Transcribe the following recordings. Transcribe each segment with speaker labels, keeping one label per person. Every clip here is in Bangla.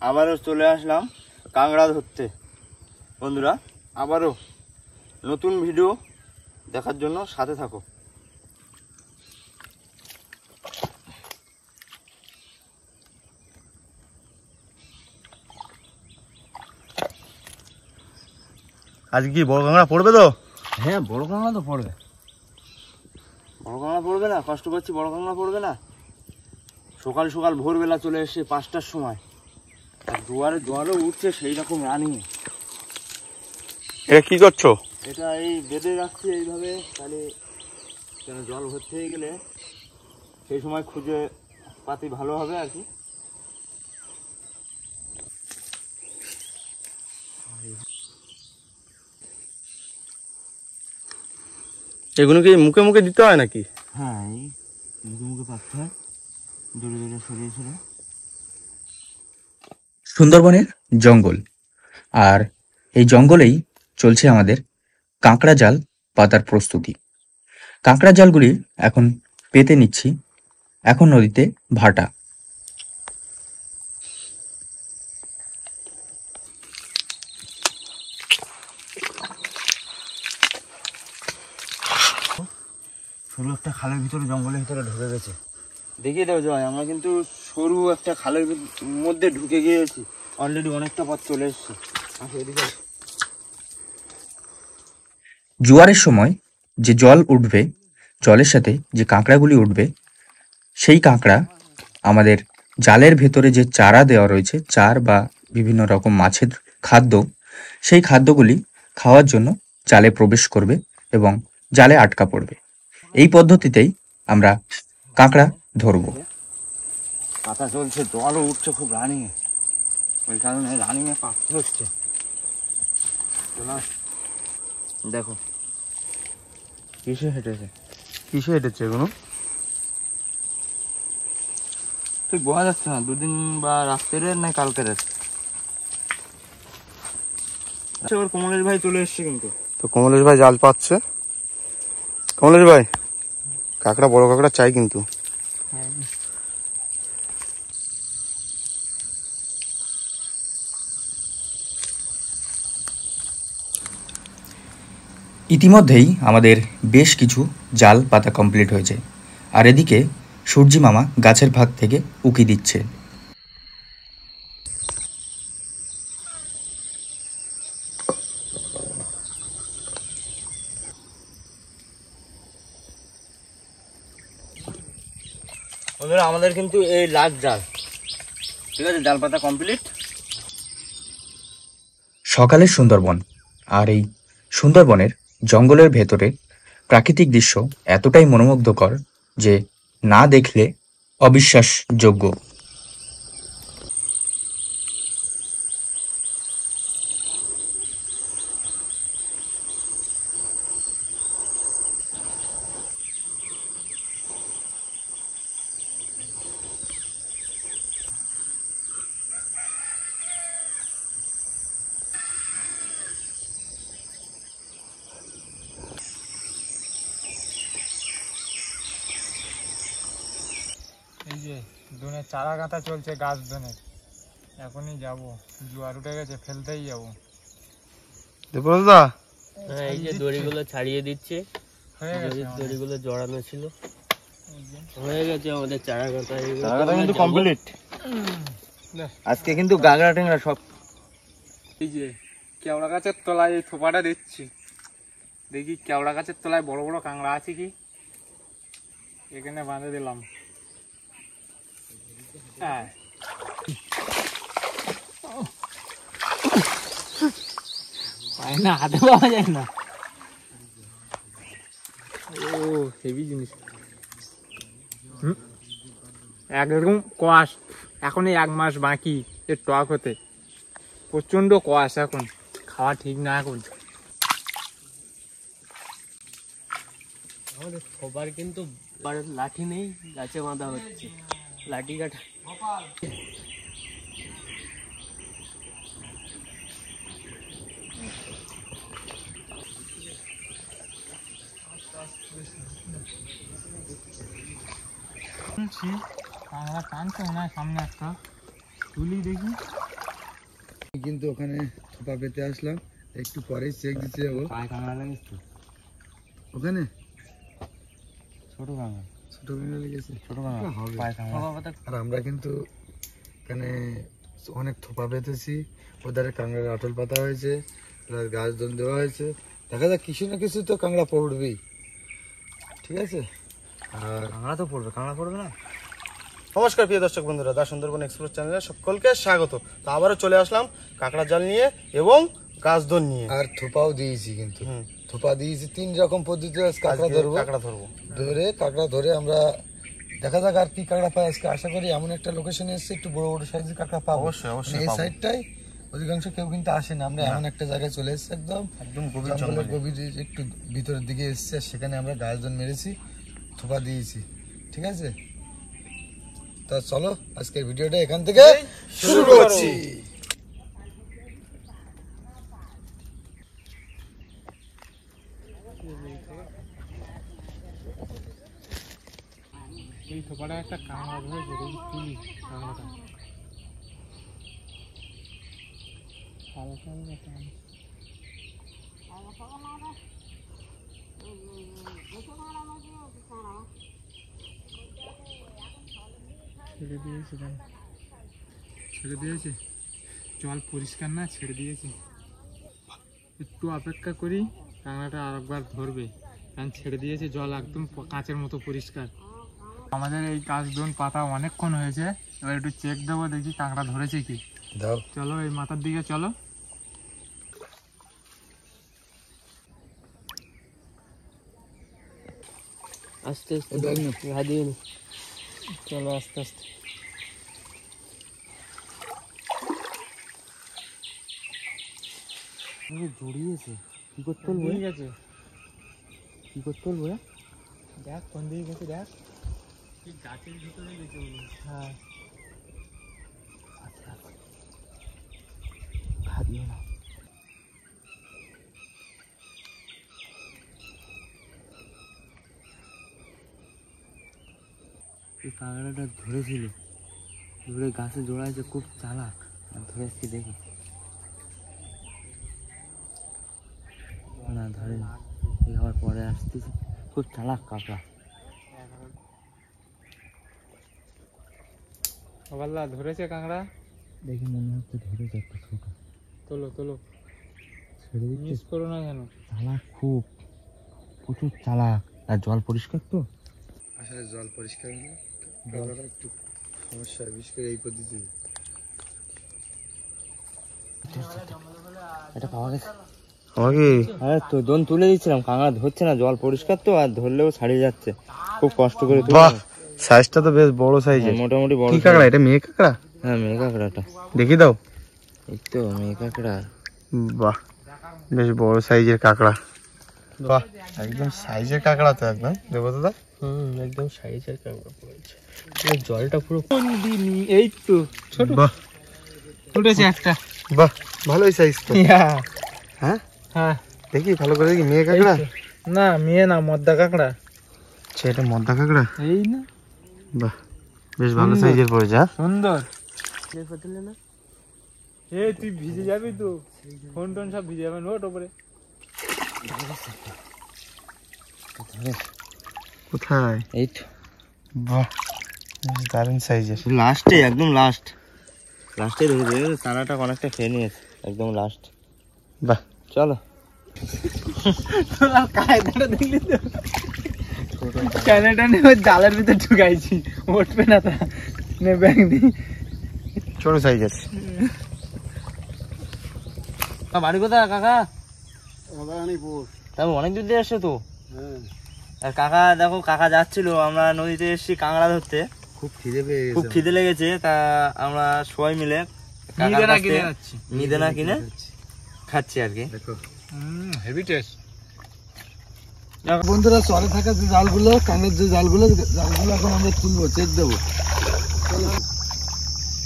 Speaker 1: আবারও চলে আসলাম কাঁকড়া ধরতে। বন্ধুরা, আবারও নতুন ভিডিও দেখার জন্য সাথে থাকো।
Speaker 2: আজকে কি বড় কাঁকড়া পড়বে তো?
Speaker 1: হ্যাঁ, বড় কাঁকড়া তো পড়বে। বড় কাঁকড়া পড়বে না? কষ্ট করছি, বড় কাঁকড়া পড়বে না? সকাল সকাল ভোরবেলা চলে এসে 5টার সময়, আর দুয়ারে জলও উঠছে সেই রকম রানিং।
Speaker 2: এটা কি করছো?
Speaker 1: এটা এই বেঁধে রাখছি এইভাবে, তাহলে কেন জল ভর্তি হয়ে গেলে সেই সময় খুঁজে পাতি ভালো হবে আর কি।
Speaker 2: এগুলো কি মুখে মুখে দিতে হয় নাকি?
Speaker 1: হ্যাঁ, এই মুখে মুখে পাততে হয়, দূরে দূরে সরিয়ে সরিয়ে।
Speaker 3: সুন্দরবনের জঙ্গল, আর এই জঙ্গলেই চলছে আমাদের কাঁকড়া জাল পাতার প্রস্তুতি। কাঁকড়া জালগুলি এখন পেতে নিচ্ছি, এখন নদীতে ভাটা।
Speaker 1: সরু একটা খালের ভিতরে, জঙ্গলের ভিতরে ঢুকে গেছে। দেখিয়ে দেবো জয়, আমরা কিন্তু সরু একটা খালের মধ্যে ঢুকে গিয়েছি। অলরেডি অনেকটা পথ চলে এসছে।
Speaker 3: জোয়ারের সময় যে জল উঠবে, জলের সাথে যে কাঁকড়াগুলি উঠবে, সেই কাঁকড়া আমাদের জালের ভেতরে যে চারা দেওয়া রয়েছে, চার বা বিভিন্ন রকম মাছের খাদ্য, সেই খাদ্যগুলি খাওয়ার জন্য জালে প্রবেশ করবে এবং জালে আটকা পড়বে। এই পদ্ধতিতেই আমরা কাঁকড়া ধরব।
Speaker 1: পাতা চলছে, জলও উঠছে খুব রানিংয়ে, ওই কারণে রানিংয়ে পাততে হচ্ছে। দেখো কিসে হেঁটেছে,
Speaker 2: কিসে হেঁটেছে এগুলো?
Speaker 1: ঠিক বোঝা যাচ্ছে না, দুদিন বা রাত্রের না কালকের। ওর কমলেশ ভাই চলে এসছে কিন্তু।
Speaker 2: তো কমলেশ ভাই জাল পাচ্ছে। কমলেশ ভাই, কাঁকড়া, বড় কাঁকড়া চাই কিন্তু।
Speaker 3: ইতিমধ্যেই আমাদের বেশ কিছু জাল পাতা কমপ্লিট হয়েছে, আর এদিকে সূর্যি মামা গাছের ফাঁক থেকে উকি দিচ্ছে।
Speaker 1: বন্ধুরা, আমাদের কিন্তু এই লাস্ট জাল, ঠিক আছে, জাল পাতা কমপ্লিট।
Speaker 3: সকালের সুন্দরবন, আর এই সুন্দরবনের জঙ্গলের ভেতরে প্রাকৃতিক দৃশ্য এতটাই মনোমুগ্ধকর যে না দেখলে অবিশ্বাসযোগ্য।
Speaker 4: এই যে দোনের চারা গাঁথা চলছে, গাছ দোনের। এখনই যাব, জোয়ার উঠে গেছে, ফেলতেই যাবো।
Speaker 2: দেবদা,
Speaker 5: হ্যাঁ, এই যে দড়িগুলো ছাড়িয়ে দিচ্ছে,
Speaker 4: হয়ে গেছে
Speaker 5: দড়িগুলো জড়ানো ছিল, হয়ে গেছে আমাদের চারা গাঁথা।
Speaker 1: চারাটা কিন্তু কমপ্লিট। আজকে কিন্তু গাগরা টেংরা সব।
Speaker 4: এই যে কেওড়া গাছের তলায় এই থোপাটা দিচ্ছি, দেখি কেওড়া গাছের তলায় বড় বড় কাঁকড়া আছে কি। এখানে বাঁধে দিলাম। হ্যাঁ, পায় না, হাতে পাওয়া যায় না। ও হেভি জিনিস। একরকম কোয়াশ, এখন 1 মাস বাকি এর টক হতে। প্রচন্ড কোয়াশ, এখন খাওয়া ঠিক না। এখন
Speaker 5: আমাদের সবার কিন্তু লাঠি নেই, গাছে বাঁধা হচ্ছে, লাঠি কাটা।
Speaker 4: কাঁকড়া টানছে মনে হয়, সামনে একটা তুলি দেখি।
Speaker 2: কিন্তু ওখানে থোপা পেতে আসলাম, একটু পরেই চেক দিতে যাবো।
Speaker 1: পায়ে কাঁকড়া লেগেছে তো?
Speaker 2: ওখানে
Speaker 1: ছোট কাঁকড়া,
Speaker 2: ছোট কাঁকড়া লেগেছে,
Speaker 1: ছোট কাঁকড়া
Speaker 2: হবে।
Speaker 1: পায়ে কাঁকড়া।
Speaker 2: আর আমরা কিন্তু এখানে অনেক থোপা পেতেছি, ওধারে কাঁকড়ার আটল পাতা হয়েছে, প্লাস গাছ দন দেওয়া হয়েছে। দেখা যাক কিছু না কিছু তো কাঁকড়া পড়বেই, ঠিক আছে। আর
Speaker 1: কাঁকড়া তো পড়বে, কাঁকড়া পড়বে না?
Speaker 2: নমস্কার প্রিয় দর্শক বন্ধুরা, দা সুন্দরবন এক্সপ্লোর চ্যানেলে সকলকে স্বাগত। তো আবারও চলে আসলাম কাঁকড়া জাল নিয়ে এবং গাছদন নিয়ে। আর থোপাও দিয়েছি, কিন্তু থোপা দিয়েছি 3 রকম পদ্ধতিতে কাঁকড়া ধরবো। কাঁকড়া ধরে আমরা দেখা যাক আর কি কাঁকড়া পাই আজকে। আশা করি এমন একটা লোকেশনে এসেছে একটু বড় বড় সাইজের কাঁকড়া পাবো। অবশ্যই এই সাইডটাই অধিকাংশ কেউ কিন্তু আসে না, আমরা এমন একটা জায়গায় চলে এসেছি, একদম জঙ্গলের গভীর একটু ভিতরের দিকে এসেছি। আর সেখানে আমরা গাছদন মেরেছি, থোপা দিয়েছি, ঠিক আছে। তা চলো আজকের ভিডিওটা এখান থেকে শুরু করছি।
Speaker 4: এই থোপাটা একটা কাঁকড়া ধরেছে, দেখি তুলি কাঁকড়াটা। হালকা হালকা টান। ছেড়ে দিয়েছে, ছেড়ে দিয়েছে, জল পরিষ্কার না, ছেড়ে দিয়েছে। একটু অপেক্ষা করি, কাঁকড়াটা আরেকবার ধরবে, কারণ ছেড়ে দিয়েছে, জল একদম কাঁচের মতো পরিষ্কার। আমাদের এই গাছদন পাতা অনেকক্ষণ হয়েছে, এবার একটু চেক দেবো, দেখি কাঁকড়া ধরেছে কি।
Speaker 2: দাও
Speaker 4: চলো এই মাথার দিকে চলো।
Speaker 5: আস্তে আস্তে ঘাদিয়ে নি, চলো আস্তে আস্তে।
Speaker 1: জড়িয়েছে, কি করতে বলবো?
Speaker 4: ঠিক আছে,
Speaker 1: কি করতে বলবো?
Speaker 4: দেখ কোন দিকে গেছে, দেখ গাছের ভিতরে গেছে। হ্যাঁ,
Speaker 1: হাত দিও না। এই কাঁকড়াটা ধরেছিল, ধরে গাছে জড়াইছে, খুব চালাক। ধরে এসছি দেখি, না ধরে আবার পরে আসতেছে, খুব চালাক কাঁকড়া।
Speaker 4: আবাল্লা ধরেছে কাঁকড়া,
Speaker 1: দেখি মনে হচ্ছে ধরেছে একটা ছোট।
Speaker 4: তোলো তোলো,
Speaker 1: ছেড়ে দিচ্ছে,
Speaker 4: মিস করো না যেন।
Speaker 1: চালাক, খুব প্রচুর চালাক। আর জল পরিষ্কার তো,
Speaker 2: আসলে জল পরিষ্কার হলে কাঁকড়াটা একটু সমস্যা হয়, বিশেষ করে এই পদ্ধতিতে।
Speaker 1: এটা পাওয়া গেছে
Speaker 2: আমাকে
Speaker 1: আরে তো দোন তুলে দিচ্ছিলাম, কাঁকড়া ধরছে না, জল পরিষ্কার তো, আর ধরলেও ছাড়িয়ে যাচ্ছে, খুব কষ্ট করে তুললাম।
Speaker 2: বাহ, সাইজটা তো বেশ বড় সাইজের।
Speaker 1: হ্যাঁ, মোটামুটি বড়।
Speaker 2: কি কাঁকড়া এটা? মেয়ে কাঁকড়া?
Speaker 1: হ্যাঁ, মেয়ে কাঁকড়াটা।
Speaker 2: দেখি দাও।
Speaker 1: এই তো মেয়ে কাঁকড়া।
Speaker 2: বাহ, বেশ বড় সাইজের কাঁকড়া। বাহ, একদম সাইজের কাঁকড়া তো, একদম দেবো দাদা।
Speaker 5: একদম সাইজের কাঁকড়া পড়েছে, জলটা পুরো।
Speaker 4: এই তো ছোট
Speaker 2: বাহ
Speaker 4: উঠেছে একটা।
Speaker 2: বাহ, ভালোই সাইজ তো। হ্যাঁ
Speaker 4: হ্যাঁ,
Speaker 2: দেখি ভালো করে, দেখি মেয়ে কাঁকড়া।
Speaker 4: না মেয়ে না, মদ্দা কাঁকড়া।
Speaker 2: আচ্ছা, এটা মদ্দা কাঁকড়া।
Speaker 4: এই না,
Speaker 2: বাহ, বেশ ভালো সাইজের পড়েছে।
Speaker 4: সুন্দর।
Speaker 5: দিলে না,
Speaker 4: এই তুই ভিজে যাবি তো, ফোন টোন সব ভিজে যাবে, নোট ওপরে।
Speaker 2: কোথায়?
Speaker 1: এই তো
Speaker 2: বাহ, বেশ দারুণ সাইজের।
Speaker 1: লাস্টে, একদম লাস্টে ধরে চানাটা অনেকটা খেয়ে নিয়েছে, একদম লাস্ট।
Speaker 2: বাহ,
Speaker 1: চলো।
Speaker 4: কায়দাটা দেখলি তো, ক্যানেটা নিয়ে জালের ভিতরে ঢুকাইছি, উঠবে না তা। নে ব্যাগ দি,
Speaker 2: ছোট সাইজের।
Speaker 1: বাড়ি কোথায় কাকা? তারপর অনেক দূর দিয়ে আসছো তো। আর কাকা দেখো, কাকা যাচ্ছিল, আমরা নদীতে এসেছি কাঁকড়া ধরতে,
Speaker 2: খুব খিদে পেয়ে
Speaker 1: খুব
Speaker 2: গেছে।
Speaker 1: খিদে লেগেছে, তা আমরা সবাই মিলে মিদেনা কিনে খাচ্ছি আর কি।
Speaker 2: দেখো
Speaker 4: হেভি টেস্ট।
Speaker 2: বন্ধুরা, চলে থাকা যে জালগুলো, কানের যে জালগুলো এখন আমরা তুলবো, চেক দেবো।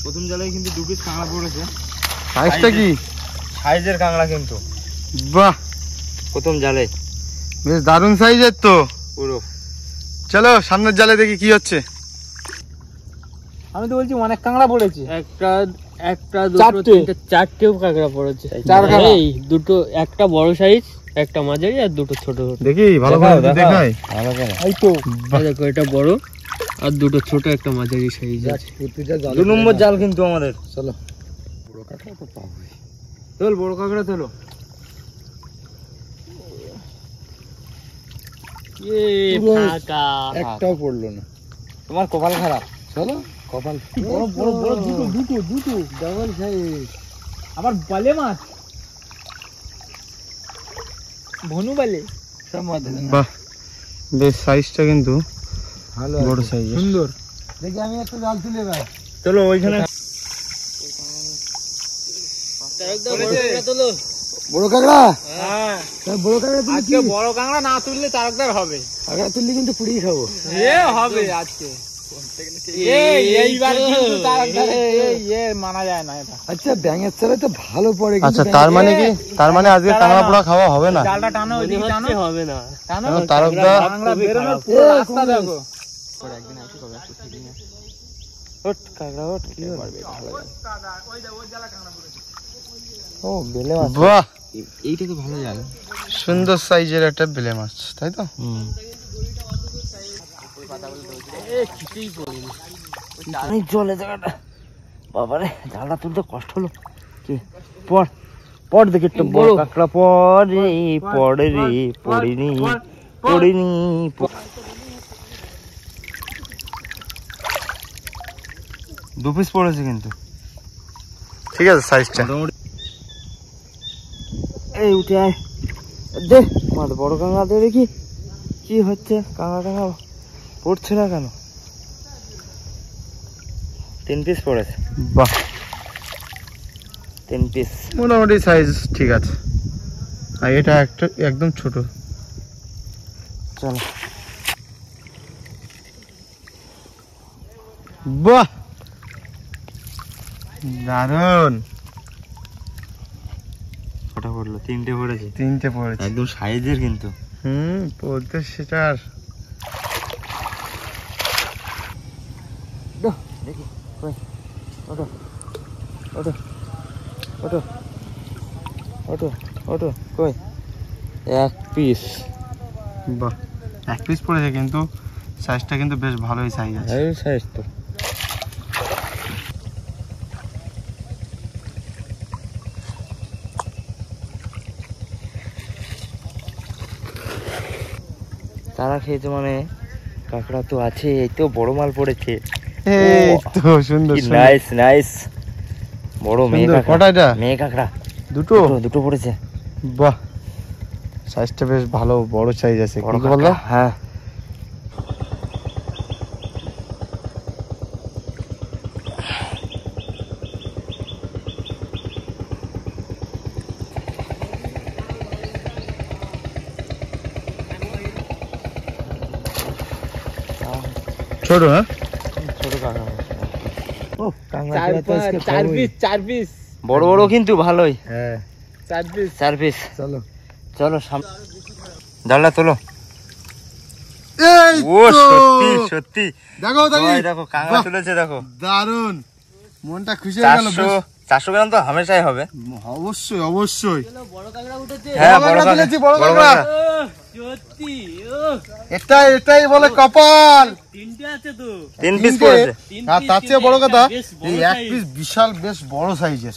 Speaker 1: প্রথম জালে কিন্তু 2 পিস কাঁকড়া পড়েছে।
Speaker 2: সাইজটা কি?
Speaker 1: সাইজের কাঁকড়া কিন্তু
Speaker 2: বাহ,
Speaker 1: প্রথম জালে
Speaker 2: বেশ দারুণ সাইজের তো
Speaker 1: পুরো।
Speaker 2: চলো সামনের জালে দেখি কি হচ্ছে।
Speaker 4: আমি তো বলছি অনেক কাঁকড়া পড়েছে।
Speaker 5: একটা দুটো তিনটে চারটেও কাঁকড়া পড়েছে। এই দুটো, একটা বড় সাইজ, একটা মাঝারি আর দুটো ছোট ছোট।
Speaker 2: দেখি ভালো করে দেখাই।
Speaker 4: এই তো
Speaker 5: এই দেখো, এটা বড় আর দুটো ছোট, একটা মাঝারি সাইজ আছে।
Speaker 1: 2 নম্বর জাল কিন্তু আমাদের।
Speaker 2: চলো
Speaker 1: তোল বড় কাঁকড়া তোলো।
Speaker 5: ফাঁকা।
Speaker 2: একটাও পড়লো না।
Speaker 1: তোমার কপাল খারাপ।
Speaker 2: চলো কপাল
Speaker 4: বড় বড় বড় দুটো
Speaker 2: ডাবল সাইজ।
Speaker 4: আবার বালে মাছ, ভনু বালে।
Speaker 2: বাহ, বেশ সাইজটা কিন্তু
Speaker 1: ভালো
Speaker 2: বড় সাইজ,
Speaker 4: সুন্দর।
Speaker 2: দেখি আমি একটা জাল তুলে ভাই।
Speaker 1: চলো ওইখানে
Speaker 2: বড় কাঁকড়া,
Speaker 4: হ্যাঁ,
Speaker 2: বড় কাঁকড়া তুলে
Speaker 4: আজকে বড় কাঁকড়া না তুললে তারকদার হবে।
Speaker 2: কাঁকড়া তুললে কিন্তু পুড়িয়ে খাবো।
Speaker 4: হবে আজকে। এইবার কিন্তু তারকদার মানা যায় না এটা।
Speaker 2: আচ্ছা ব্যাঙের চালে তো ভালো পড়ে। আচ্ছা তার মানে কি, তার মানে আজকে কাঁকড়া পোড়া খাওয়া হবে না?
Speaker 4: জালটা টানো, ওইদিকে টানো।
Speaker 5: হবে না।
Speaker 4: টানো,
Speaker 2: তারকদা
Speaker 4: কাঁকড়া বেরোনোর পুরো রাস্তা দেখো।
Speaker 2: ও বেলে মাছ, বাহ
Speaker 1: এইটা তো ভালো জাল।
Speaker 2: সুন্দর সাইজের একটা বেলে মাছ, তাই তো?
Speaker 1: অনেক জলে জায়গাটা। বাবারে জালটা তুলতে কষ্ট হলো। কি পড় পড় দেখি একটু বড় কাঁকড়া পড়ে পড়ে রে, পড়িনি পড়িনি। 2 পিস পড়েছে কিন্তু।
Speaker 2: ঠিক আছে সাইজটা।
Speaker 1: এই উঠে আয় দে, আমার বড় কাঁকড়া দে দেখি কি হচ্ছে। কাঁকড়া টাকা পড়ছে না কেন? 3 পিস পড়েছে।
Speaker 2: বাহ,
Speaker 1: 3 পিস
Speaker 2: মোটামুটি সাইজ ঠিক আছে। আর এটা একটা একদম ছোট।
Speaker 1: চলো
Speaker 2: বাহ দারুন।
Speaker 1: কটা পড়লো? 3টে পড়েছে।
Speaker 2: 3টে পড়েছে,
Speaker 1: একদম সাইজের কিন্তু।
Speaker 2: বলতে সেটার
Speaker 1: দেখি কই, ওটো ওটো ওটো ওটো ওটো কই? 1 পিস।
Speaker 2: বাহ, 1 পিস পড়েছে কিন্তু সাইজটা কিন্তু বেশ ভালোই সাইজ আছে।
Speaker 1: এই সাইজ তো। তারা খেয়েছে মানে কাঁকড়া তো আছে। এই তো বড় মাল পড়েছে।
Speaker 2: এই তো সুন্দর সুন্দর।
Speaker 1: Nice nice. বড় মেয়ে
Speaker 2: সুন্দর।
Speaker 1: কাঁকড়া।
Speaker 2: কটা এটা?
Speaker 1: মেয়ে কাঁকড়া
Speaker 2: দুটো
Speaker 1: দুটো পড়েছে।
Speaker 2: বাহ, সাইজটা বেশ ভালো, বড় সাইজ আছে।
Speaker 1: বড়
Speaker 2: কি বললো?
Speaker 1: কাঁকড়া, হ্যাঁ।
Speaker 2: ছোট, হ্যাঁ
Speaker 1: ছোট কাঁকড়া। ও
Speaker 4: চার পিস
Speaker 1: বড় বড় কিন্তু ভালোই।
Speaker 2: হ্যাঁ
Speaker 1: 4 পিস।
Speaker 2: চলো
Speaker 1: চলো জালটা তোলো।
Speaker 2: এই
Speaker 1: ও সত্যি সত্যি
Speaker 2: দেখো
Speaker 1: ভাই, দেখো কাঁকড়া তুলেছে, দেখো
Speaker 2: দারুন। মনটা খুশি হয়ে গেল।
Speaker 1: 400 গ্রাম তো হামেশাই হবে।
Speaker 2: অবশ্যই অবশ্যই।
Speaker 5: বড় কাঁকড়া উঠেছে।
Speaker 1: হ্যাঁ
Speaker 2: বড় কাঁকড়া তুলেছি, বড় কাঁকড়া।
Speaker 5: সত্যি
Speaker 2: এটাই বলে কপাল।
Speaker 5: 3টে আছে তো।
Speaker 1: 3 পিস পড়েছে।
Speaker 2: আর তার চেয়ে বড় কথা,
Speaker 5: বেশ বড়
Speaker 2: এই 1
Speaker 5: size।
Speaker 2: পিস বিশাল বেশ বড় সাইজের।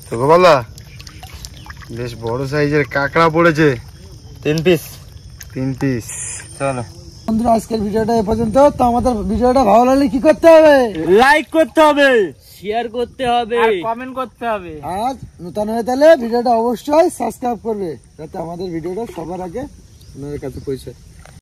Speaker 2: তো গোপালদা বেশ বড় সাইজের কাঁকড়া পড়েছে।
Speaker 1: 3 পিস।
Speaker 2: 3 পিস।
Speaker 1: চলো
Speaker 2: বন্ধুরা, আজকের ভিডিওটা এ পর্যন্ত। তো আমাদের ভিডিওটা ভালো লাগলে কি করতে হবে?
Speaker 1: লাইক করতে হবে,
Speaker 5: শেয়ার করতে হবে
Speaker 4: আর কমেন্ট করতে হবে।
Speaker 2: আর নতুন হয়ে তাহলে ভিডিওটা অবশ্যই সাবস্ক্রাইব করবে, যাতে আমাদের ভিডিওটা সবার আগে আপনাদের কাছে পৌঁছায়।